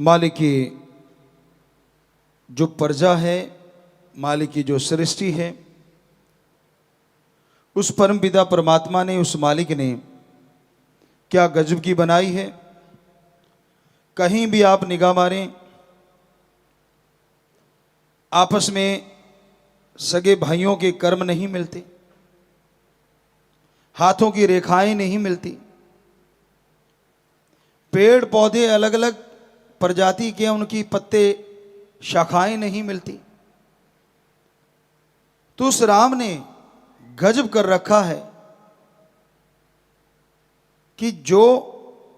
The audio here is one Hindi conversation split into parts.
मालिक की जो प्रजा है, मालिक की जो सृष्टि है, उस परमपिता परमात्मा ने, उस मालिक ने क्या गजब की बनाई है। कहीं भी आप निगाह मारें, आपस में सगे भाइयों के कर्म नहीं मिलते, हाथों की रेखाएं नहीं मिलती, पेड़ पौधे अलग अलग प्रजाति के, उनकी पत्ते शाखाएं नहीं मिलती। तो उस राम ने गजब कर रखा है कि जो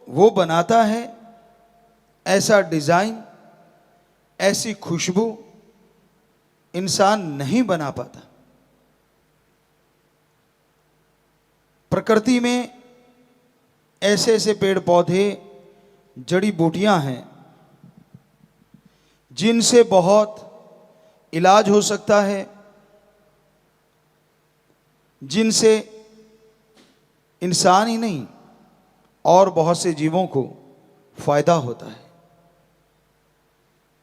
वो बनाता है, ऐसा डिजाइन, ऐसी खुशबू इंसान नहीं बना पाता। प्रकृति में ऐसे ऐसे पेड़ पौधे, जड़ी बूटियां हैं जिनसे बहुत इलाज हो सकता है, जिनसे इंसान ही नहीं और बहुत से जीवों को फायदा होता है।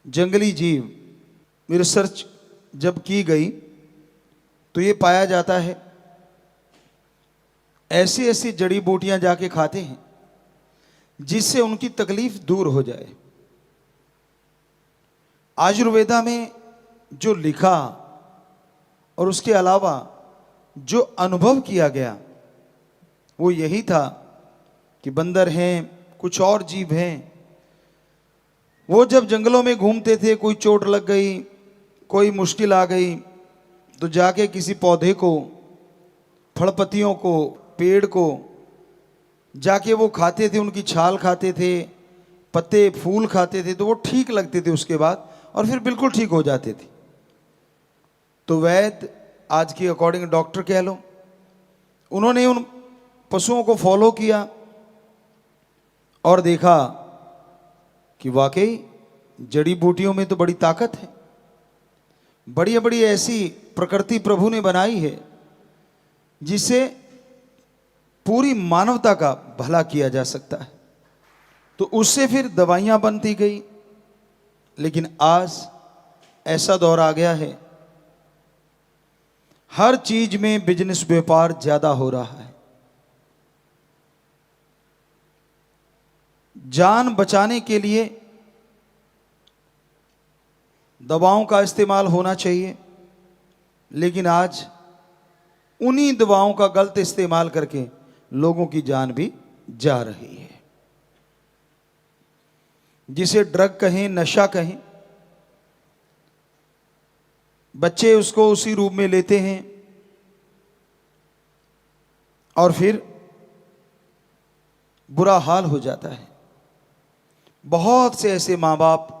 जंगली जीव रिसर्च जब की गई तो ये पाया जाता है ऐसी ऐसी जड़ी बूटियां जाके खाते हैं जिससे उनकी तकलीफ दूर हो जाए। आयुर्वेदा में जो लिखा और उसके अलावा जो अनुभव किया गया वो यही था कि बंदर हैं, कुछ और जीव हैं, वो जब जंगलों में घूमते थे, कोई चोट लग गई, कोई मुश्किल आ गई, तो जाके किसी पौधे को, फल पत्तियों को, पेड़ को जाके वो खाते थे, उनकी छाल खाते थे, पत्ते फूल खाते थे, तो वो ठीक लगते थे उसके बाद, और फिर बिल्कुल ठीक हो जाते थे। तो वैद्य, आज की अकॉर्डिंग डॉक्टर कह लो, उन्होंने उन पशुओं को फॉलो किया और देखा कि वाकई जड़ी बूटियों में तो बड़ी ताकत है, बड़ी बड़ी ऐसी प्रकृति प्रभु ने बनाई है जिससे पूरी मानवता का भला किया जा सकता है। तो उससे फिर दवाइयां बनती गई। लेकिन आज ऐसा दौर आ गया है, हर चीज में बिजनेस, व्यापार ज्यादा हो रहा है। जान बचाने के लिए दवाओं का इस्तेमाल होना चाहिए, लेकिन आज उन्हीं दवाओं का गलत इस्तेमाल करके लोगों की जान भी जा रही है। जिसे ड्रग कहें, नशा कहें, बच्चे उसको उसी रूप में लेते हैं और फिर बुरा हाल हो जाता है। बहुत से ऐसे माँ बाप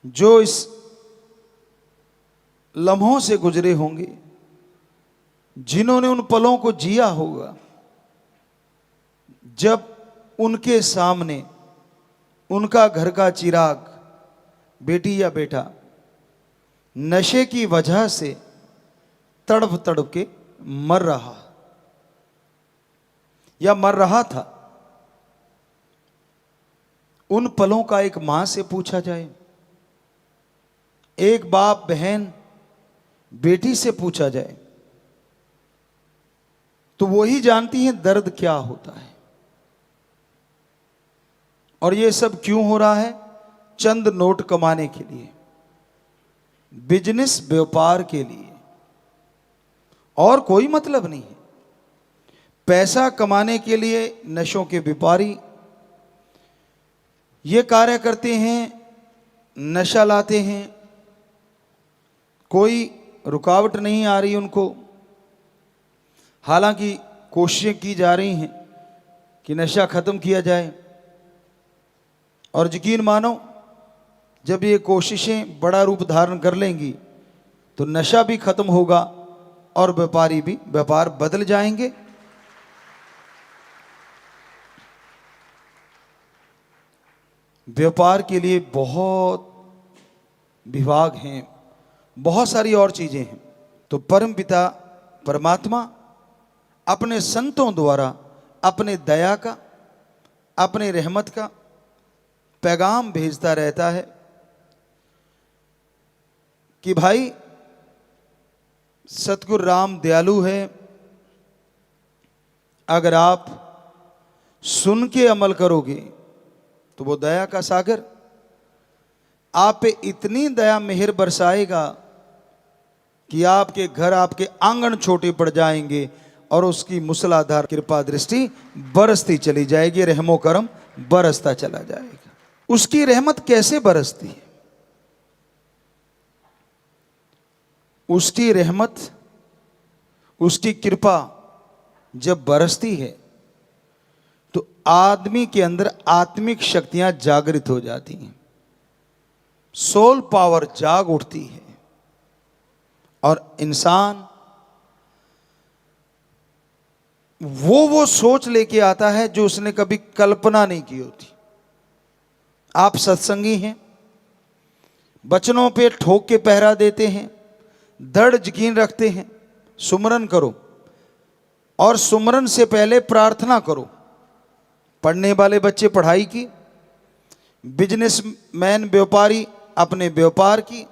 जो इस लम्हों से गुजरे होंगे, जिन्होंने उन पलों को जिया होगा जब उनके सामने उनका घर का चिराग, बेटी या बेटा, नशे की वजह से तड़प तड़प के मर रहा या मर रहा था। उन पलों का एक मां से पूछा जाए, एक बाप बहन बेटी से पूछा जाए, तो वो ही जानती हैं दर्द क्या होता है। और ये सब क्यों हो रहा है? चंद नोट कमाने के लिए, बिजनेस, व्यापार के लिए, और कोई मतलब नहीं है। पैसा कमाने के लिए नशों के व्यापारी ये कार्य करते हैं, नशा लाते हैं, कोई रुकावट नहीं आ रही उनको। हालांकि कोशिशें की जा रही हैं कि नशा खत्म किया जाए, और यकीन मानो जब ये कोशिशें बड़ा रूप धारण कर लेंगी तो नशा भी खत्म होगा और व्यापारी भी, व्यापार बदल जाएंगे। व्यापार के लिए बहुत विभाग हैं, बहुत सारी और चीजें हैं। तो परमपिता परमात्मा अपने संतों द्वारा अपने दया का, अपने रहमत का पैगाम भेजता रहता है कि भाई सतगुरु राम दयालु है, अगर आप सुन के अमल करोगे तो वो दया का सागर आप पे इतनी दया मेहर बरसाएगा कि आपके घर, आपके आंगन छोटे पड़ जाएंगे और उसकी मूसलाधार कृपा दृष्टि बरसती चली जाएगी, रहमो करम बरसता चला जाएगा। उसकी रहमत कैसे बरसती है? उसकी रहमत, उसकी कृपा जब बरसती है तो आदमी के अंदर आत्मिक शक्तियां जागृत हो जाती हैं, सोल पावर जाग उठती है और इंसान वो सोच लेके आता है जो उसने कभी कल्पना नहीं की होती। आप सत्संगी हैं, वचनों पे ठोक के पहरा देते हैं, दृढ़ यकीन रखते हैं, सुमरन करो और सुमरन से पहले प्रार्थना करो। पढ़ने वाले बच्चे पढ़ाई की, बिजनेसमैन व्यापारी अपने व्यापार की,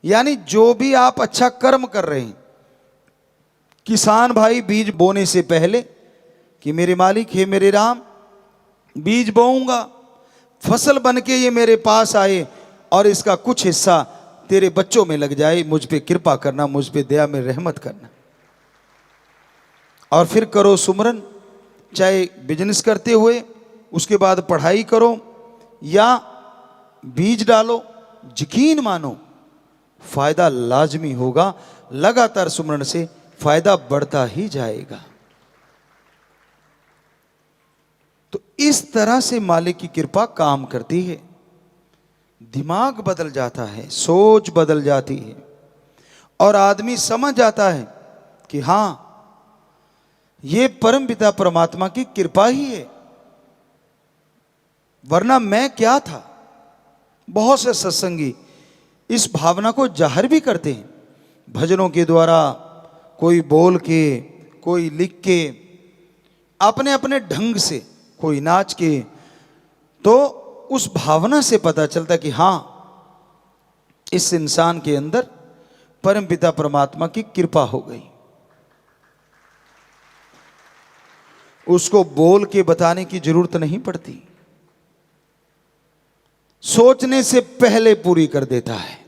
यानी जो भी आप अच्छा कर्म कर रहे हैं। किसान भाई बीज बोने से पहले कि मेरे मालिक हे मेरे राम, बीज बोऊंगा, फसल बन के ये मेरे पास आए और इसका कुछ हिस्सा तेरे बच्चों में लग जाए, मुझ पे कृपा करना, मुझ पे दया में रहमत करना। और फिर करो सुमरन, चाहे बिजनेस करते हुए, उसके बाद पढ़ाई करो या बीज डालो, यकीन मानो फायदा लाजमी होगा। लगातार सुमरन से फायदा बढ़ता ही जाएगा। तो इस तरह से मालिक की कृपा काम करती है। दिमाग बदल जाता है, सोच बदल जाती है और आदमी समझ जाता है कि हां, ये परम पिता परमात्मा की कृपा ही है, वरना मैं क्या था। बहुत से सत्संगी इस भावना को जाहिर भी करते हैं, भजनों के द्वारा, कोई बोल के, कोई लिख के, अपने अपने ढंग से, कोई नाच के। तो उस भावना से पता चलता कि हां, इस इंसान के अंदर परम पिता परमात्मा की कृपा हो गई। उसको बोल के बताने की जरूरत नहीं पड़ती, सोचने से पहले पूरी कर देता है।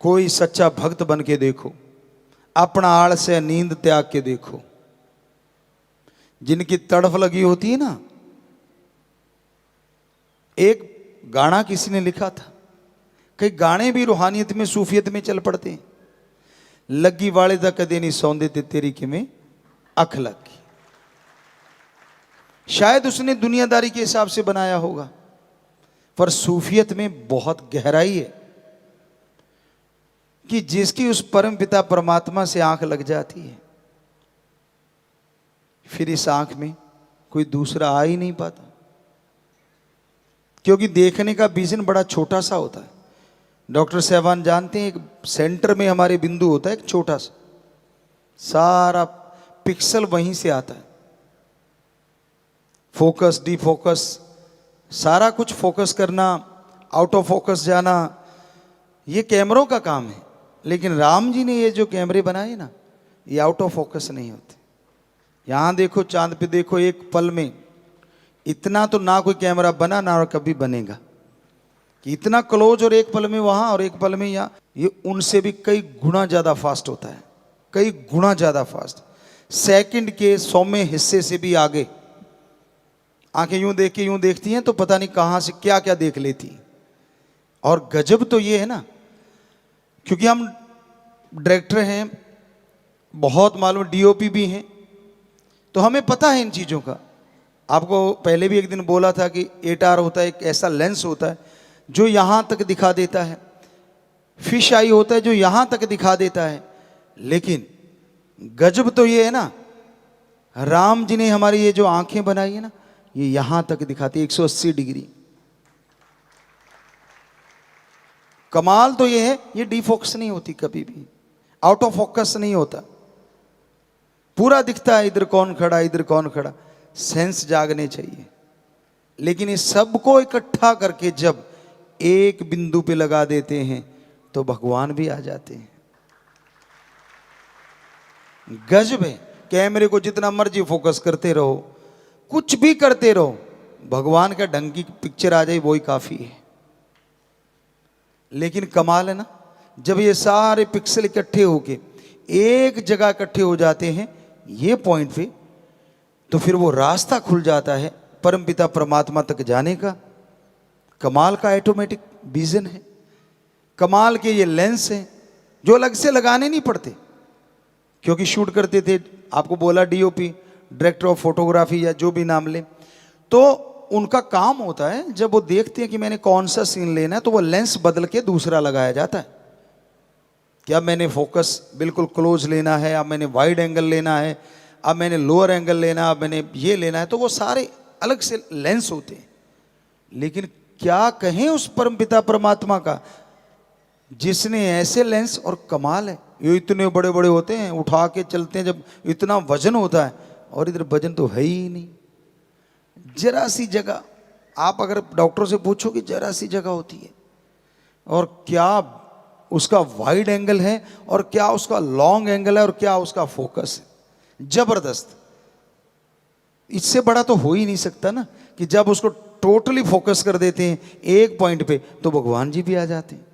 कोई सच्चा भक्त बन के देखो, अपना आड़ से नींद त्याग के देखो। जिनकी तड़फ लगी होती है ना, एक गाना किसी ने लिखा था, कई गाने भी रूहानियत में, सूफियत में चल पड़ते हैं। लगी वाले दा कदे नहीं सौंदे ते तेरी किमें अख लगी। शायद उसने दुनियादारी के हिसाब से बनाया होगा, पर सूफियत में बहुत गहराई है कि जिसकी उस परम पिता परमात्मा से आंख लग जाती है, फिर इस आंख में कोई दूसरा आ ही नहीं पाता। क्योंकि देखने का विजन बड़ा छोटा सा होता है। डॉक्टर साहबान जानते हैं, एक सेंटर में हमारे बिंदु होता है, एक छोटा सा, सारा पिक्सल वहीं से आता है। फोकस, डी फोकस, सारा कुछ फोकस करना, आउट ऑफ फोकस जाना, ये कैमरों का काम है। लेकिन राम जी ने ये जो कैमरे बनाए ना, ये आउट ऑफ फोकस नहीं होते। यहां देखो, चांद पे देखो, एक पल में इतना तो ना कोई कैमरा बना ना और कभी बनेगा कि इतना क्लोज, और एक पल में वहां और एक पल में यहां। ये उनसे भी कई गुना ज्यादा फास्ट होता है, कई गुना ज्यादा फास्ट, सेकंड के 100वें हिस्से से भी आगे। आंखें यूं देख के यूं देखती हैं तो पता नहीं कहां से क्या क्या देख लेती। और गजब तो ये है ना, क्योंकि हम डायरेक्टर हैं, बहुत मालूम डीओपी भी हैं, तो हमें पता है इन चीज़ों का। आपको पहले भी एक दिन बोला था कि एटार होता है, एक ऐसा लेंस होता है जो यहाँ तक दिखा देता है, फिश आई होता है जो यहाँ तक दिखा देता है। लेकिन गजब तो ये है ना, राम जी ने हमारी ये जो आंखें बनाई है ना, ये यहाँ तक दिखाती है 180 डिग्री। कमाल तो ये है, ये डीफोकस नहीं होती कभी भी, आउट ऑफ फोकस नहीं होता, पूरा दिखता है इधर कौन खड़ा, इधर कौन खड़ा। सेंस जागने चाहिए। लेकिन इस सबको इकट्ठा करके जब एक बिंदु पे लगा देते हैं तो भगवान भी आ जाते हैं। गजब है। कैमरे को जितना मर्जी फोकस करते रहो, कुछ भी करते रहो, भगवान का ढंग की पिक्चर आ जाए वही काफी है। लेकिन कमाल है ना, जब ये सारे पिक्सल इकट्ठे होके एक जगह इकट्ठे हो जाते हैं ये पॉइंट पे, तो फिर वो रास्ता खुल जाता है परमपिता परमात्मा तक जाने का। कमाल का ऑटोमेटिक विजन है, कमाल के ये लेंस हैं जो अलग से लगाने नहीं पड़ते। क्योंकि शूट करते थे, आपको बोला डीओपी, डायरेक्टर ऑफ फोटोग्राफी या जो भी नाम ले, तो उनका काम होता है जब वो देखते हैं कि मैंने कौन सा सीन लेना है तो वो लेंस बदल के दूसरा लगाया जाता है। क्या मैंने फोकस बिल्कुल क्लोज लेना है, अब मैंने वाइड एंगल लेना है, अब मैंने लोअर एंगल लेना, अब मैंने ये लेना है, तो वो सारे अलग से लेंस होते हैं। लेकिन क्या कहें उस परमपिता परमात्मा का जिसने ऐसे लेंस, और कमाल है ये इतने बड़े बड़े होते हैं, उठा के चलते हैं जब इतना वजन होता है, और इधर वजन तो है ही नहीं। जरा सी जगह, आप अगर डॉक्टर से पूछो कि जरा सी जगह होती है, और क्या उसका वाइड एंगल है और क्या उसका लॉन्ग एंगल है और क्या उसका फोकस है, जबरदस्त। इससे बड़ा तो हो ही नहीं सकता ना कि जब उसको टोटली फोकस कर देते हैं एक पॉइंट पे तो भगवान जी भी आ जाते हैं।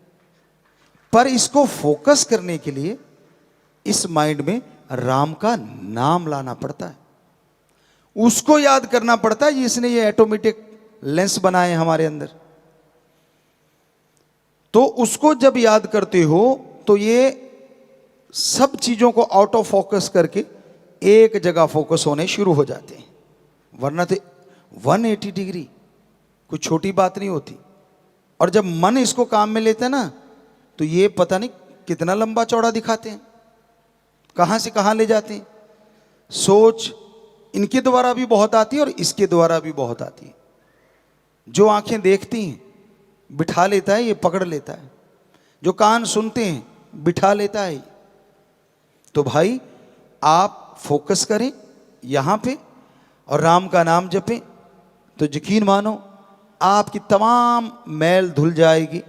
पर इसको फोकस करने के लिए इस माइंड में राम का नाम लाना पड़ता है, उसको याद करना पड़ता है जिसने ये ऑटोमेटिक लेंस बनाए हमारे अंदर। तो उसको जब याद करते हो तो ये सब चीजों को आउट ऑफ फोकस करके एक जगह फोकस होने शुरू हो जाते हैं। वरना तो 180 डिग्री कोई छोटी बात नहीं होती। और जब मन इसको काम में लेता है ना तो ये पता नहीं कितना लंबा चौड़ा दिखाते हैं, कहां से कहां ले जाते हैं। सोच इनके द्वारा भी बहुत आती है और इसके द्वारा भी बहुत आती है। जो आंखें देखती हैं बिठा लेता है, ये पकड़ लेता है। जो कान सुनते हैं बिठा लेता है। तो भाई आप फोकस करें यहां पे और राम का नाम जपें, तो यकीन मानो आपकी तमाम मैल धुल जाएगी,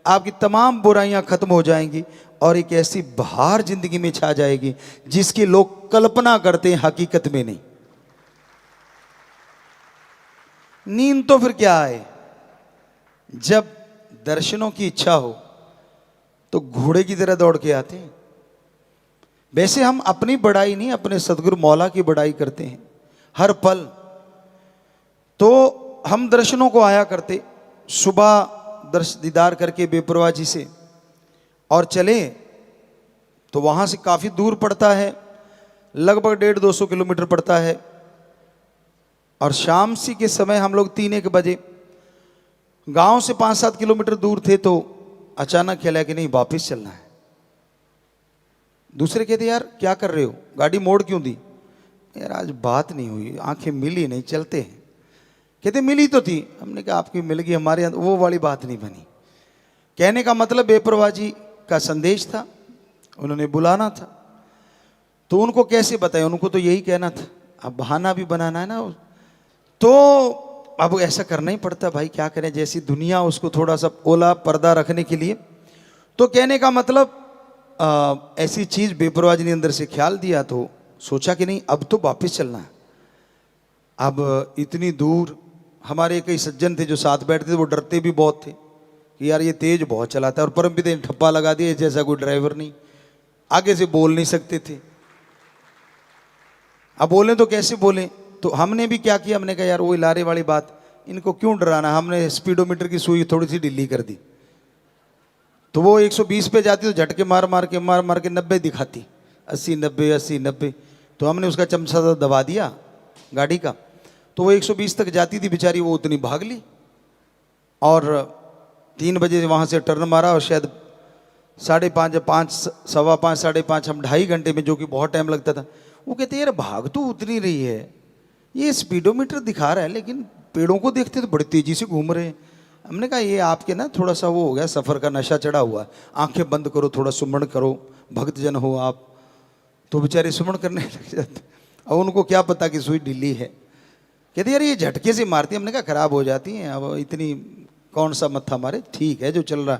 आपकी तमाम बुराइयां खत्म हो जाएंगी और एक ऐसी बहार जिंदगी में छा जाएगी जिसकी लोग कल्पना करते हैं, हकीकत में नहीं। नींद तो फिर क्या है, जब दर्शनों की इच्छा हो तो घोड़े की तरह दौड़ के आते हैं। वैसे हम अपनी बड़ाई नहीं, अपने सदगुरु मौला की बड़ाई करते हैं हर पल। तो हम दर्शनों को आया करते, सुबह दीदार करके बेपरवाह जी से और चले तो वहां से काफी दूर पड़ता है, लगभग 150-200 किलोमीटर पड़ता है। और शाम सी के समय हम लोग 3-1 बजे गांव से 5-7 किलोमीटर दूर थे तो अचानक ख्याल कि नहीं वापिस चलना है। दूसरे कहते यार क्या कर रहे हो, गाड़ी मोड़ क्यों दी? यार आज बात नहीं हुई, आंखें मिली नहीं, चलते हैं। कहते मिली तो थी, हमने कहा आपकी मिल गई, हमारे यहाँ वो वाली बात नहीं बनी। कहने का मतलब बेपरवाह जी का संदेश था, उन्होंने बुलाना था। तो उनको कैसे बताएं, उनको तो यही कहना था, अब बहाना भी बनाना है ना, तो अब ऐसा करना ही पड़ता भाई, क्या करें, जैसी दुनिया उसको थोड़ा सा ओला पर्दा रखने के लिए। तो कहने का मतलब ऐसी चीज बेपरवाह जी ने अंदर से ख्याल दिया, तो सोचा कि नहीं अब तो वापस चलना है। अब इतनी दूर हमारे कई सज्जन थे जो साथ बैठते थे, वो डरते भी बहुत थे कि यार ये तेज बहुत चलाता है, और परमपिता ने ठप्पा लगा दिया जैसा कोई ड्राइवर नहीं, आगे से बोल नहीं सकते थे। अब बोले तो कैसे बोले, तो हमने भी क्या किया, हमने कहा यार वो लारे वाली बात, इनको क्यों डराना, हमने स्पीडोमीटर की सुई थोड़ी सी ढीली कर दी। तो वो 120 पे जाती तो झटके मार मार के 90 दिखाती, 80-90 80-90। तो हमने उसका चमचा दबा दिया गाड़ी का, तो वो 120 तक जाती थी बेचारी, वो उतनी भाग ली। और 3 बजे वहाँ से टर्न मारा और शायद 5:30 5 सवा 5 5:30 हम 2.5 घंटे में, जो कि बहुत टाइम लगता था। वो कहते यार भाग तो उतनी रही है, ये स्पीडोमीटर दिखा रहा है लेकिन पेड़ों को देखते तो बड़ी तेजी से घूम रहे हैं। हमने कहा ये आपके ना थोड़ा सा वो हो गया, सफ़र का नशा चढ़ा हुआ, आंखें बंद करो, थोड़ा सुमरण करो, भक्तजन हो आप। तो बेचारे सुमरण करने लग जाते, और उनको क्या पता कि सुई ढीली है। कहते यार ये झटके से मारती है। हमने कहा खराब हो जाती हैं, अब इतनी कौन सा मत्था मारे, ठीक है जो चल रहा।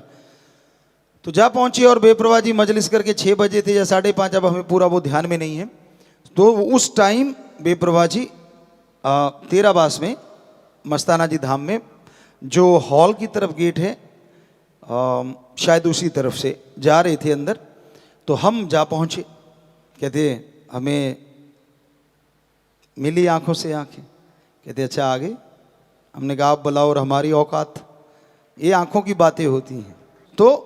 तो जा पहुंची और बेप्रवाह जी मजलिस करके 6 बजे थे या 5:30, अब हमें पूरा वो ध्यान में नहीं है। तो उस टाइम बेप्रवाह जी तेराबास में मस्ताना जी धाम में जो हॉल की तरफ गेट है, शायद उसी तरफ से जा रहे थे अंदर। तो हम जा पहुंचे, कहते हमें मिली आंखों से आंखें। कहते अच्छा आ गए। हमने कहा आप बुलाओ और हमारी औकात, ये आंखों की बातें होती हैं। तो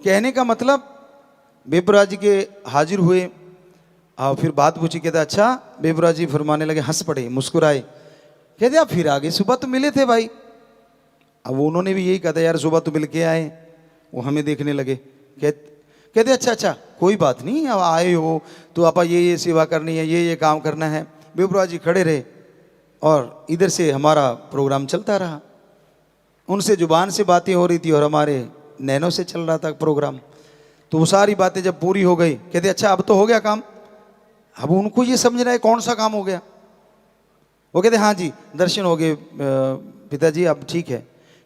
कहने का मतलब बेप्रवाह जी के हाजिर हुए और फिर बात पूछी। कहते अच्छा, बेप्रवाह जी फरमाने लगे, हंस पड़े, मुस्कुराए। कहते आप फिर आगे, सुबह तो मिले थे भाई। अब उन्होंने भी यही कहा था, यार सुबह तो मिल के आए। वो हमें देखने लगे। कहते अच्छा कोई बात नहीं, अब आए हो तो आपा ये सेवा करनी है, ये काम करना है। बेप्रवाह जी खड़े रहे और इधर से हमारा प्रोग्राम चलता रहा। उनसे जुबान से बातें हो रही थी और हमारे नैनों से चल रहा था प्रोग्राम। तो वो सारी बातें जब पूरी हो गई, कहते अच्छा अब तो हो गया काम। अब उनको ये समझना है कौन सा काम हो गया। वो कहते हाँ जी दर्शन हो गए पिताजी, अब ठीक है।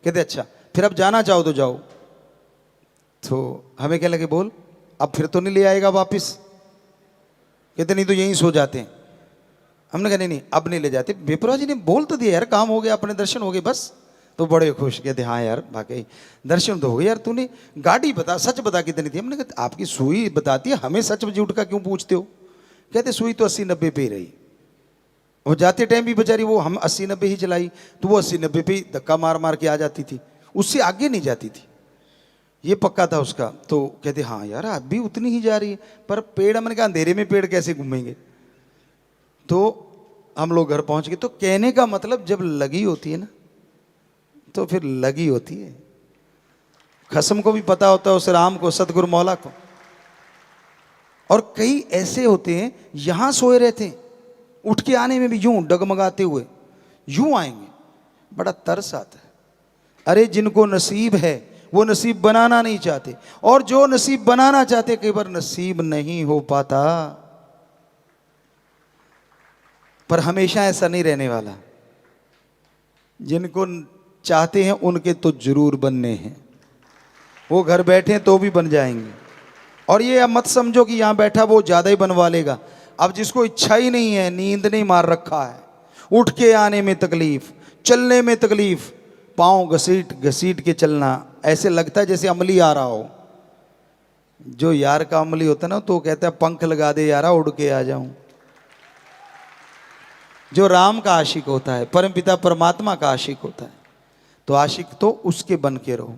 कहते अच्छा फिर अब जाना चाहो तो जाओ। तो हमें क्या लगे, बोल अब फिर तो नहीं ले आएगा वापस। कहते नहीं तो यहीं सो जाते हैं। हमने कहा नहीं अब नहीं ले जाते। बेप्रवाह जी ने बोल तो दिया यार, काम हो गया, अपने दर्शन हो गए बस। तो बड़े खुश, कहते हाँ यार वाकई दर्शन तो हो गए। यार तूने गाड़ी बता, सच बता कितनी थी। हमने कहा आपकी सुई बताती है, हमें सच झूठ का क्यों पूछते हो। कहते सुई तो 80-90 पे ही रही। वो जाते टाइम भी बेचारी वो हम 80-90 ही चलाई, तो वो 80-90 पे ही धक्का मार मार के आ जाती थी, उससे आगे नहीं जाती थी, ये पक्का था उसका। तो कहते हाँ यार अब भी उतनी ही जा रही है, पर पेड़, हमने कहा अंधेरे में पेड़ कैसे घूमेंगे। तो हम लोग घर पहुंच गए। तो कहने का मतलब जब लगी होती है ना तो फिर लगी होती है। खसम को भी पता होता है उस राम को, सतगुरु मौला को। और कई ऐसे होते हैं यहां सोए रहते हैं, उठ के आने में भी यूं डगमगाते हुए यूं आएंगे, बड़ा तरस आता है। अरे जिनको नसीब है वो नसीब बनाना नहीं चाहते, और जो नसीब बनाना चाहते कई बार नसीब नहीं हो पाता। पर हमेशा ऐसा नहीं रहने वाला। जिनको चाहते हैं उनके तो जरूर बनने हैं, वो घर बैठे तो भी बन जाएंगे। और ये अब मत समझो कि यहां बैठा वो ज्यादा ही बनवा लेगा। अब जिसको इच्छा ही नहीं है, नींद नहीं मार रखा है, उठ के आने में तकलीफ, चलने में तकलीफ, पाँव घसीट घसीट के चलना, ऐसे लगता है जैसे अमली आ रहा हो। जो यार का अमली होता ना तो कहता है पंख लगा दे यारा उड़ के आ जाऊं। जो राम का आशिक होता है, परमपिता परमात्मा का आशिक होता है, तो आशिक तो उसके बन के रहो।